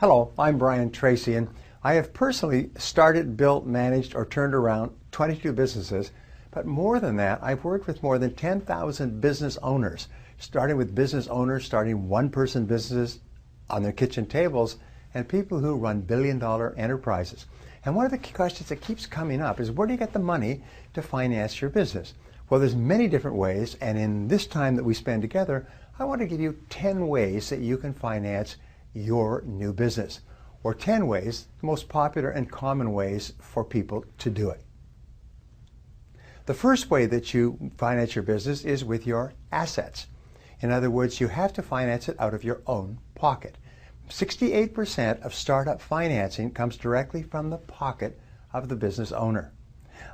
Hello, I'm Brian Tracy, and I have personally started, built, managed, or turned around 22 businesses. But more than that, I've worked with more than 10,000 business owners, starting with business owners starting one-person businesses on their kitchen tables, and people who run billion-dollar enterprises. And one of the questions that keeps coming up is, where do you get the money to finance your business? Well, there's many different ways, and in this time that we spend together, I want to give you 10 ways that you can finance your new business, or 10 ways, the most popular and common ways for people to do it. The first way that you finance your business is with your assets. In other words, you have to finance it out of your own pocket. 68% of startup financing comes directly from the pocket of the business owner.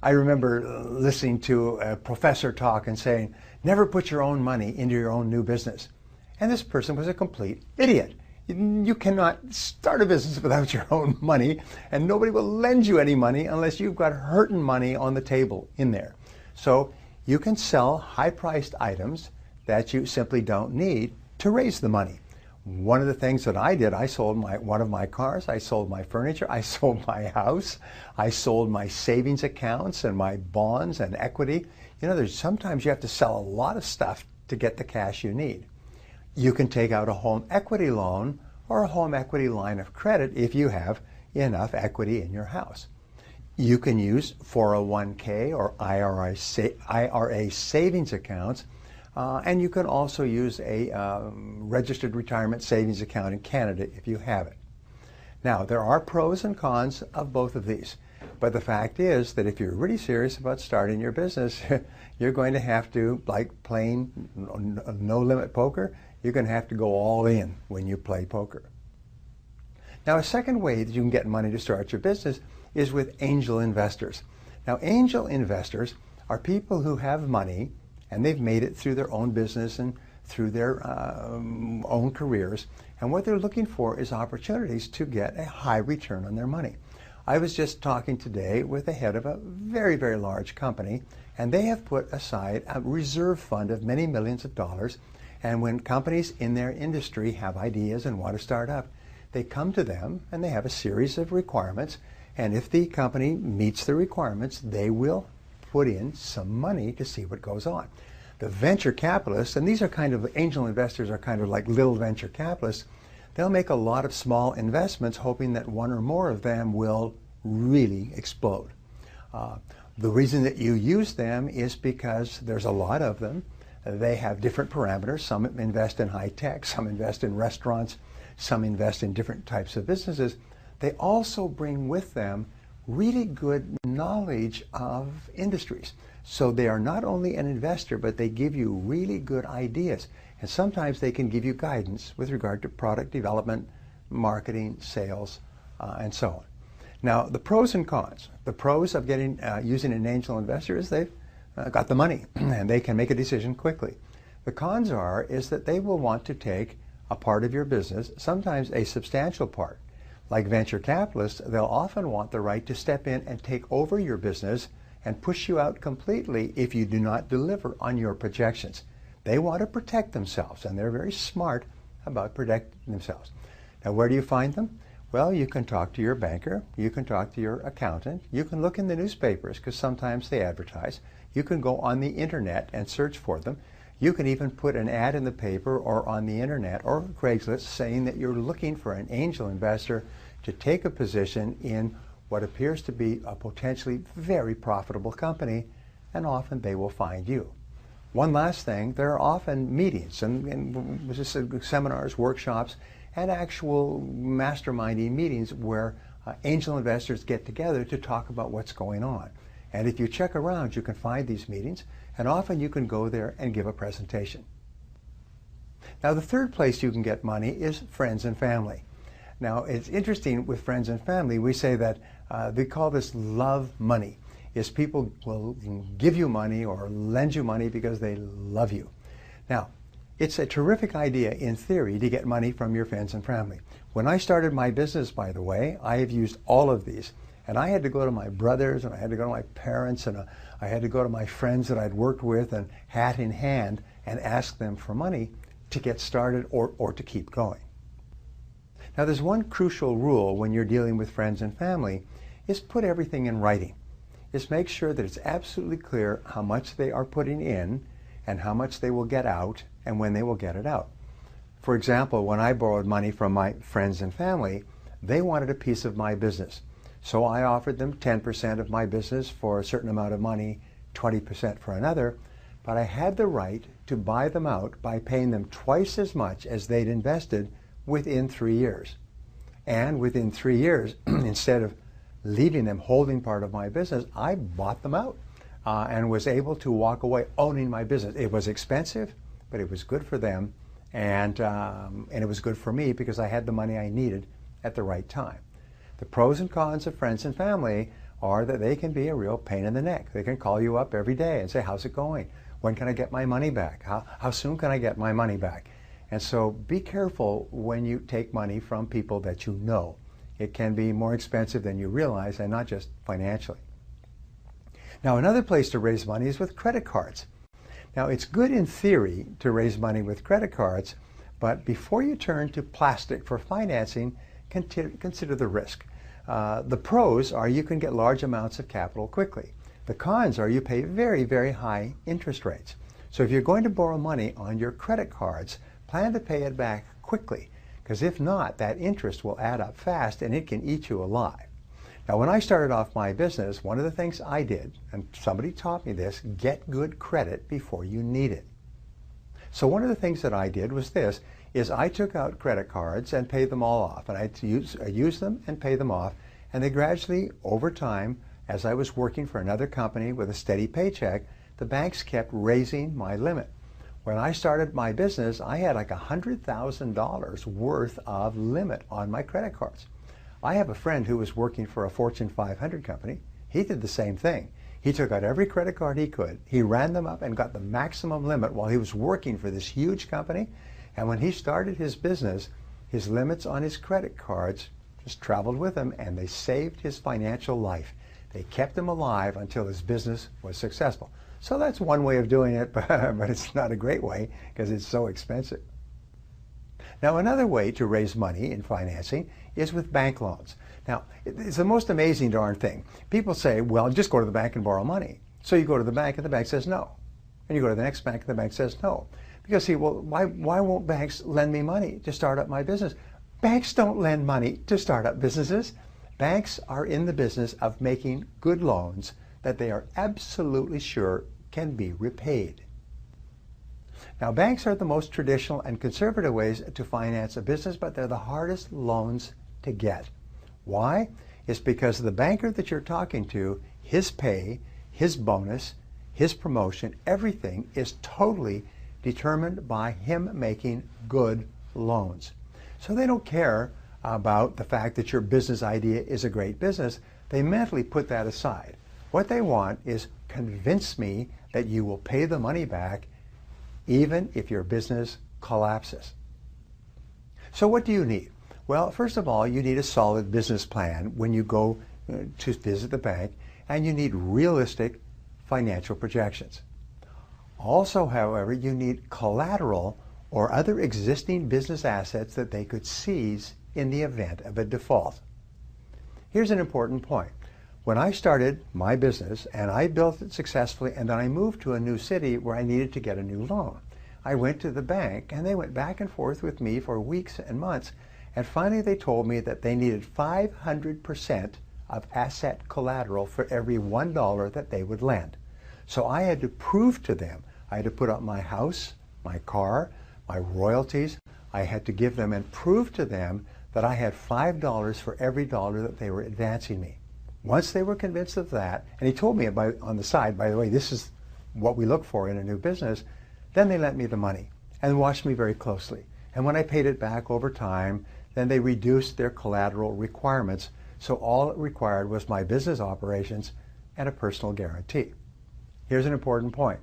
I remember listening to a professor talk and saying, never put your own money into your own new business. And this person was a complete idiot. You cannot start a business without your own money, and nobody will lend you any money unless you've got hurting money on the table in there. So you can sell high-priced items that you simply don't need to raise the money. One of the things that I did, I sold one of my cars, I sold my furniture, I sold my house, I sold my savings accounts and my bonds and equity. You know, sometimes you have to sell a lot of stuff to get the cash you need. You can take out a home equity loan or a home equity line of credit if you have enough equity in your house. You can use 401k or IRA savings accounts, and you can also use a registered retirement savings account in Canada if you have it. Now, there are pros and cons of both of these, but the fact is that if you're really serious about starting your business, you're going to have to, like playing no-limit poker, you're going to have to go all in when you play poker. Now, a second way that you can get money to start your business is with angel investors. Now, angel investors are people who have money and they've made it through their own business and through their own careers, and what they're looking for is opportunities to get a high return on their money. I was just talking today with the head of a very, very large company, and they have put aside a reserve fund of many millions of dollars. And when companies in their industry have ideas and want to start up, they come to them and they have a series of requirements. And if the company meets the requirements, they will put in some money to see what goes on. The venture capitalists, and these are kind of, angel investors are kind of like little venture capitalists, they'll make a lot of small investments hoping that one or more of them will really explode. The reason that you use them is because there's a lot of them. They have different parameters. Some invest in high tech, some invest in restaurants, some invest in different types of businesses. They also bring with them really good knowledge of industries. So they are not only an investor, but they give you really good ideas. And sometimes they can give you guidance with regard to product development, marketing, sales, and so on. Now, the pros and cons. The pros of using an angel investor is they've got the money and they can make a decision quickly. The cons is that they will want to take a part of your business, sometimes a substantial part. Like venture capitalists, they'll often want the right to step in and take over your business and push you out completely if you do not deliver on your projections. They want to protect themselves, and they're very smart about protecting themselves. Now, where do you find them? Well, you can talk to your banker, you can talk to your accountant, you can look in the newspapers because sometimes they advertise. You can go on the internet and search for them. You can even put an ad in the paper or on the internet or Craigslist saying that you're looking for an angel investor to take a position in what appears to be a potentially very profitable company, and often they will find you. One last thing, there are often meetings and seminars, workshops, and actual masterminding meetings where angel investors get together to talk about what's going on. And if you check around, you can find these meetings, and often you can go there and give a presentation. Now, the third place you can get money is friends and family. Now, it's interesting with friends and family, we say that they call this love money, is people will give you money or lend you money because they love you. Now, it's a terrific idea in theory to get money from your friends and family. When I started my business, by the way, I have used all of these. And I had to go to my brothers, and I had to go to my parents, and I had to go to my friends that I'd worked with, and hat in hand, and ask them for money to get started or to keep going. Now, there's one crucial rule when you're dealing with friends and family, is put everything in writing. Is make sure that it's absolutely clear how much they are putting in and how much they will get out and when they will get it out. For example, when I borrowed money from my friends and family, they wanted a piece of my business. So I offered them 10% of my business for a certain amount of money, 20% for another, but I had the right to buy them out by paying them twice as much as they'd invested within 3 years. And within 3 years, instead of leaving them holding part of my business, I bought them out and was able to walk away owning my business. It was expensive, but it was good for them, and it was good for me because I had the money I needed at the right time. The pros and cons of friends and family are that they can be a real pain in the neck. They can call you up every day and say, how's it going? When can I get my money back? How soon can I get my money back? And so be careful when you take money from people that you know. It can be more expensive than you realize, and not just financially. Now, another place to raise money is with credit cards. Now, it's good in theory to raise money with credit cards, but before you turn to plastic for financing, consider the risk. The pros are you can get large amounts of capital quickly. The cons are you pay very, very high interest rates. So if you're going to borrow money on your credit cards, plan to pay it back quickly, because if not, that interest will add up fast and it can eat you alive. Now, when I started off my business, one of the things I did, and somebody taught me this, get good credit before you need it. So one of the things that I did was this, is I took out credit cards and paid them all off. And I use them and pay them off. And they gradually, over time, as I was working for another company with a steady paycheck, the banks kept raising my limit. When I started my business, I had like $100,000 worth of limit on my credit cards. I have a friend who was working for a Fortune 500 company. He did the same thing. He took out every credit card he could. He ran them up and got the maximum limit while he was working for this huge company. And when he started his business, his limits on his credit cards just traveled with him, and they saved his financial life. They kept him alive until his business was successful. So that's one way of doing it, but it's not a great way because it's so expensive. Now, another way to raise money in financing is with bank loans. Now, it's the most amazing darn thing. People say, well, just go to the bank and borrow money. So you go to the bank and the bank says no. And you go to the next bank and the bank says no. Because, see, well, why won't banks lend me money to start up my business? Banks don't lend money to start up businesses. Banks are in the business of making good loans that they are absolutely sure can be repaid. Now, banks are the most traditional and conservative ways to finance a business, but they're the hardest loans to get. Why? It's because the banker that you're talking to, his pay, his bonus, his promotion, everything is totally determined by him making good loans. So they don't care about the fact that your business idea is a great business. They mentally put that aside. What they want is convince me that you will pay the money back even if your business collapses. So what do you need? Well, first of all, you need a solid business plan when you go to visit the bank, and you need realistic financial projections. Also, however, you need collateral or other existing business assets that they could seize in the event of a default. Here's an important point. When I started my business and I built it successfully, and then I moved to a new city where I needed to get a new loan, I went to the bank and they went back and forth with me for weeks and months, and finally they told me that they needed 500% of asset collateral for every $1 that they would lend. So I had to prove to them, I had to put up my house, my car, my royalties. I had to give them and prove to them that I had $5 for every dollar that they were advancing me. Once they were convinced of that, and he told me on the side, by the way, this is what we look for in a new business, then they lent me the money and watched me very closely. And when I paid it back over time, then they reduced their collateral requirements. So all it required was my business operations and a personal guarantee. Here's an important point.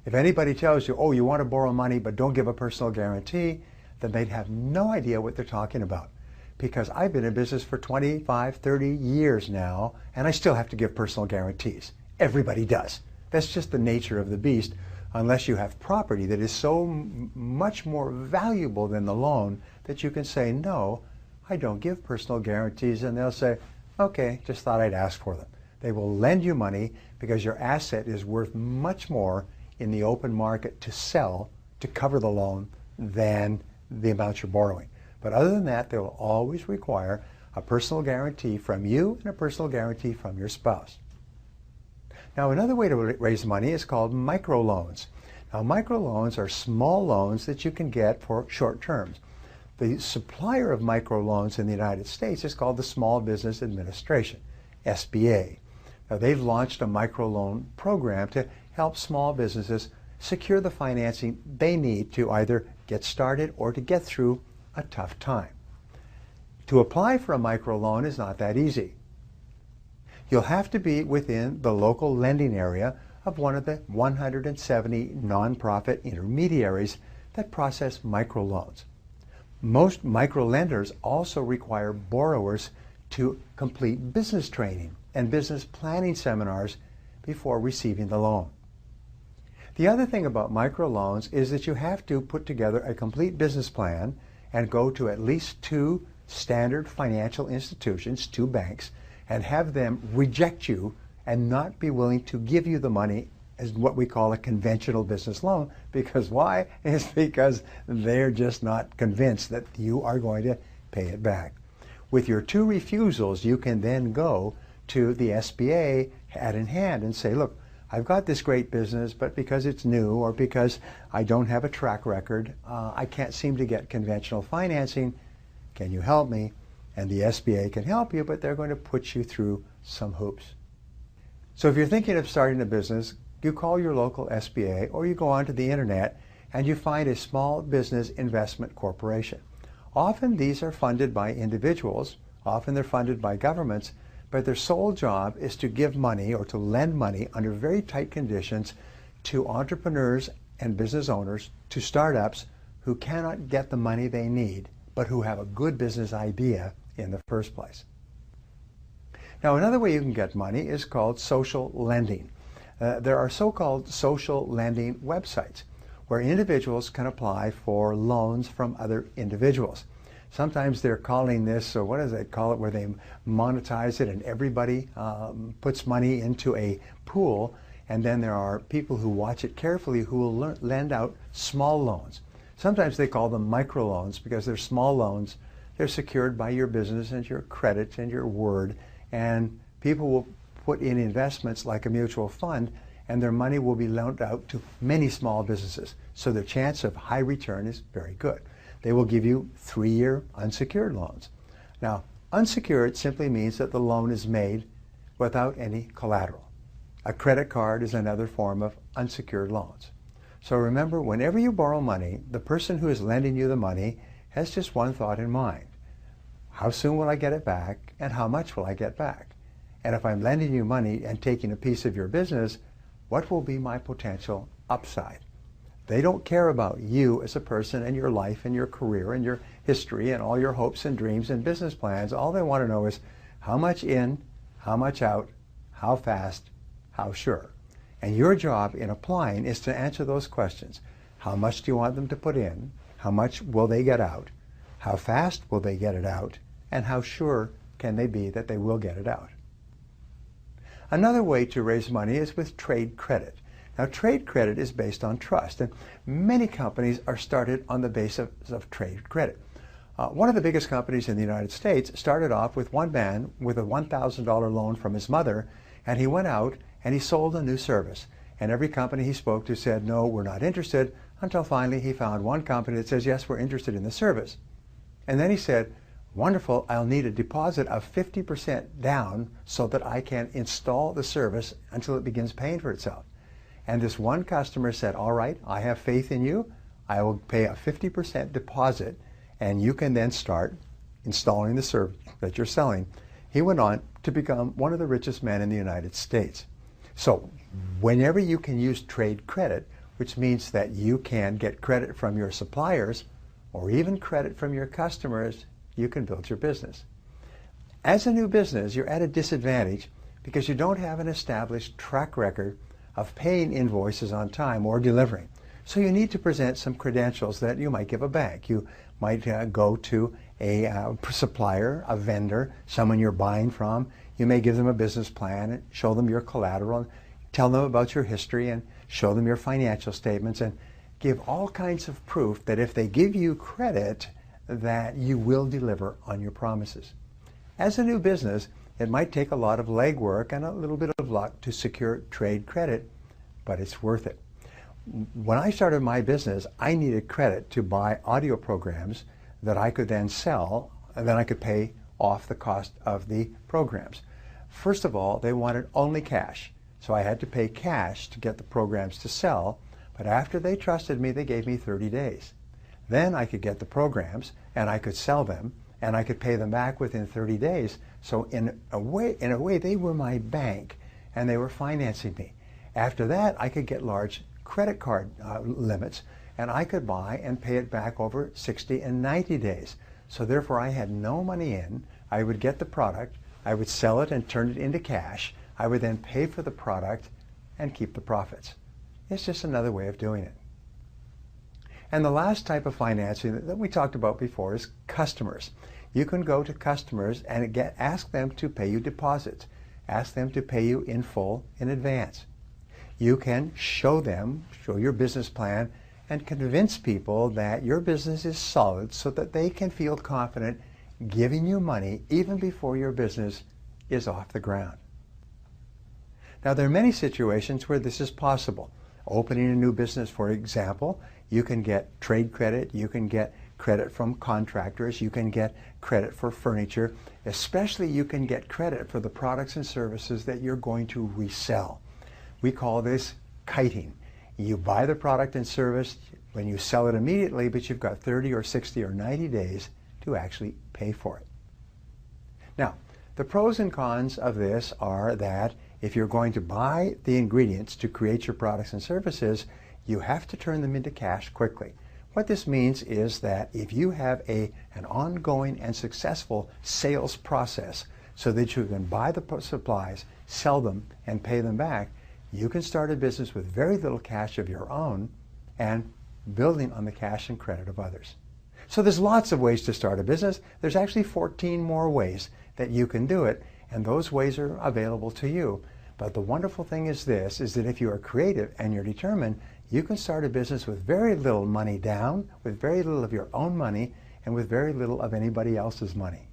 If anybody tells you, oh, you want to borrow money but don't give a personal guarantee, then they'd have no idea what they're talking about. Because I've been in business for 25, 30 years now, and I still have to give personal guarantees. Everybody does. That's just the nature of the beast, unless you have property that is so much more valuable than the loan that you can say, no, I don't give personal guarantees, and they'll say, okay, just thought I'd ask for them. They will lend you money because your asset is worth much more in the open market to sell to cover the loan than the amount you're borrowing. But other than that, they will always require a personal guarantee from you and a personal guarantee from your spouse. Now, another way to raise money is called microloans. Now, microloans are small loans that you can get for short terms. The supplier of microloans in the United States is called the Small Business Administration, SBA. Now, they've launched a microloan program to help small businesses secure the financing they need to either get started or to get through a tough time. To apply for a microloan is not that easy. You'll have to be within the local lending area of one of the 170 nonprofit intermediaries that process microloans. Most microlenders also require borrowers to complete business training and business planning seminars before receiving the loan. The other thing about microloans is that you have to put together a complete business plan and go to at least 2 standard financial institutions, 2 banks, and have them reject you and not be willing to give you the money as what we call a conventional business loan. Because why? It's because they're just not convinced that you are going to pay it back. With your 2 refusals, you can then go to the SBA hat in hand and say, look, I've got this great business, but because it's new or because I don't have a track record, I can't seem to get conventional financing. Can you help me? And the SBA can help you, but they're going to put you through some hoops. So if you're thinking of starting a business, you call your local SBA or you go onto the internet and you find a small business investment corporation. Often these are funded by individuals, often they're funded by governments, but their sole job is to give money or to lend money under very tight conditions to entrepreneurs and business owners, to startups who cannot get the money they need, but who have a good business idea in the first place. Now, another way you can get money is called social lending. There are so-called social lending websites where individuals can apply for loans from other individuals. Sometimes they're calling this, so what does they call it, where they monetize it and everybody puts money into a pool, and then there are people who watch it carefully who will lend out small loans. Sometimes they call them microloans because they're small loans. They're secured by your business and your credit and your word, and people will put in investments like a mutual fund, and their money will be loaned out to many small businesses. So the chance of high return is very good. They will give you 3-year unsecured loans. Now, unsecured simply means that the loan is made without any collateral. A credit card is another form of unsecured loans. So remember, whenever you borrow money, the person who is lending you the money has just one thought in mind. How soon will I get it back, and how much will I get back? And if I'm lending you money and taking a piece of your business, what will be my potential upside? They don't care about you as a person and your life and your career and your history and all your hopes and dreams and business plans. All they want to know is how much in, how much out, how fast, how sure. And your job in applying is to answer those questions. How much do you want them to put in? How much will they get out? How fast will they get it out? And how sure can they be that they will get it out? Another way to raise money is with trade credit. Now, trade credit is based on trust, and many companies are started on the basis of trade credit. One of the biggest companies in the United States started off with one man with a $1,000 loan from his mother, and he went out and he sold a new service. And every company he spoke to said, no, we're not interested, until finally he found one company that says, yes, we're interested in the service. And then he said, wonderful, I'll need a deposit of 50% down so that I can install the service until it begins paying for itself. And this one customer said, all right, I have faith in you. I will pay a 50% deposit, and you can then start installing the service that you're selling. He went on to become one of the richest men in the United States. So whenever you can use trade credit, which means that you can get credit from your suppliers or even credit from your customers, you can build your business. As a new business, you're at a disadvantage because you don't have an established track record of paying invoices on time or delivering. So you need to present some credentials that you might give a bank. You might go to a supplier, a vendor, someone you're buying from. You may give them a business plan and show them your collateral, and tell them about your history and show them your financial statements, and give all kinds of proof that if they give you credit, that you will deliver on your promises. As a new business, it might take a lot of legwork and a little bit of luck to secure trade credit, but it's worth it. When I started my business, I needed credit to buy audio programs that I could then sell, and then I could pay off the cost of the programs. First of all, they wanted only cash, so I had to pay cash to get the programs to sell, but after they trusted me, they gave me 30 days. Then I could get the programs, and I could sell them, and I could pay them back within 30 days. So in a way, they were my bank, and they were financing me. After that, I could get large credit card limits, and I could buy and pay it back over 60 and 90 days. So therefore, I had no money in. I would get the product, I would sell it and turn it into cash. I would then pay for the product and keep the profits. It's just another way of doing it. And the last type of financing that we talked about before is customers. You can go to customers and ask them to pay you deposits. Ask them to pay you in full in advance. You can show your business plan and convince people that your business is solid so that they can feel confident giving you money even before your business is off the ground. Now, there are many situations where this is possible. Opening a new business, for example, you can get trade credit, you can get credit from contractors, you can get credit for furniture, especially you can get credit for the products and services that you're going to resell. We call this kiting. You buy the product and service when you sell it immediately, but you've got 30 or 60 or 90 days to actually pay for it. Now, the pros and cons of this are that if you're going to buy the ingredients to create your products and services, you have to turn them into cash quickly. What this means is that if you have an ongoing and successful sales process so that you can buy the supplies, sell them, and pay them back, you can start a business with very little cash of your own and building on the cash and credit of others. So there's lots of ways to start a business. There's actually 14 more ways that you can do it, and those ways are available to you. But the wonderful thing is this, is that if you are creative and you're determined, you can start a business with very little money down, with very little of your own money, and with very little of anybody else's money.